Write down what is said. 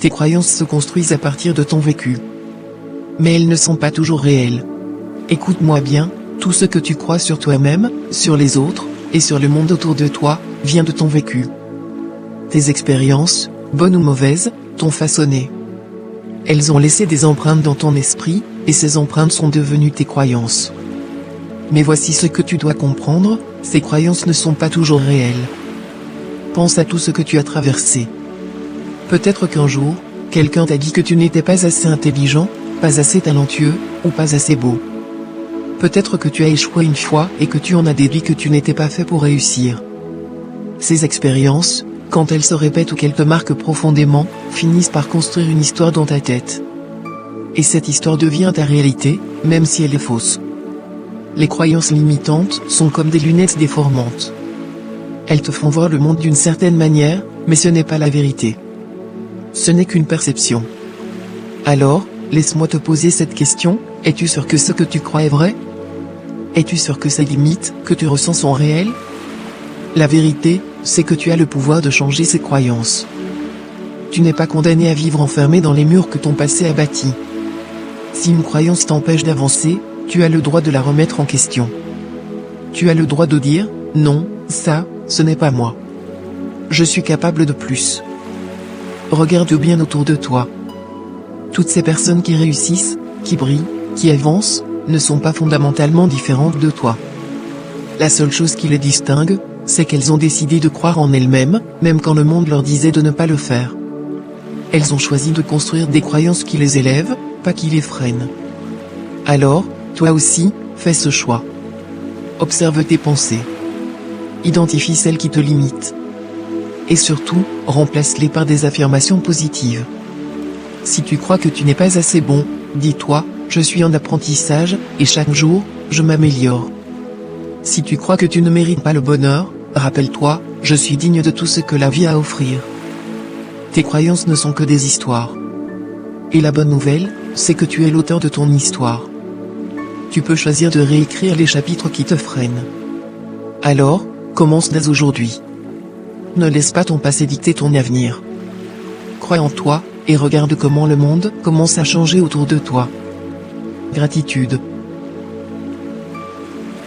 Tes croyances se construisent à partir de ton vécu. Mais elles ne sont pas toujours réelles. Écoute-moi bien, tout ce que tu crois sur toi-même, sur les autres, et sur le monde autour de toi, vient de ton vécu. Tes expériences, bonnes ou mauvaises, t'ont façonné. Elles ont laissé des empreintes dans ton esprit, et ces empreintes sont devenues tes croyances. Mais voici ce que tu dois comprendre, ces croyances ne sont pas toujours réelles. Pense à tout ce que tu as traversé. Peut-être qu'un jour, quelqu'un t'a dit que tu n'étais pas assez intelligent, pas assez talentueux, ou pas assez beau. Peut-être que tu as échoué une fois et que tu en as déduit que tu n'étais pas fait pour réussir. Ces expériences, quand elles se répètent ou qu'elles te marquent profondément, finissent par construire une histoire dans ta tête. Et cette histoire devient ta réalité, même si elle est fausse. Les croyances limitantes sont comme des lunettes déformantes. Elles te font voir le monde d'une certaine manière, mais ce n'est pas la vérité. Ce n'est qu'une perception. Alors, laisse-moi te poser cette question, es-tu sûr que ce que tu crois est vrai? Es-tu sûr que ces limites que tu ressens sont réelles? La vérité, c'est que tu as le pouvoir de changer ces croyances. Tu n'es pas condamné à vivre enfermé dans les murs que ton passé a bâtis. Si une croyance t'empêche d'avancer, tu as le droit de la remettre en question. Tu as le droit de dire, non, ça, ce n'est pas moi. Je suis capable de plus. Regarde bien autour de toi. Toutes ces personnes qui réussissent, qui brillent, qui avancent, ne sont pas fondamentalement différentes de toi. La seule chose qui les distingue, c'est qu'elles ont décidé de croire en elles-mêmes, même quand le monde leur disait de ne pas le faire. Elles ont choisi de construire des croyances qui les élèvent, pas qui les freinent. Alors, toi aussi, fais ce choix. Observe tes pensées. Identifie celles qui te limitent. Et surtout, remplace-les par des affirmations positives. Si tu crois que tu n'es pas assez bon, dis-toi, je suis en apprentissage, et chaque jour, je m'améliore. Si tu crois que tu ne mérites pas le bonheur, rappelle-toi, je suis digne de tout ce que la vie a à offrir. Tes croyances ne sont que des histoires. Et la bonne nouvelle, c'est que tu es l'auteur de ton histoire. Tu peux choisir de réécrire les chapitres qui te freinent. Alors, commence dès aujourd'hui. Ne laisse pas ton passé dicter ton avenir. Crois en toi, et regarde comment le monde commence à changer autour de toi. Gratitude.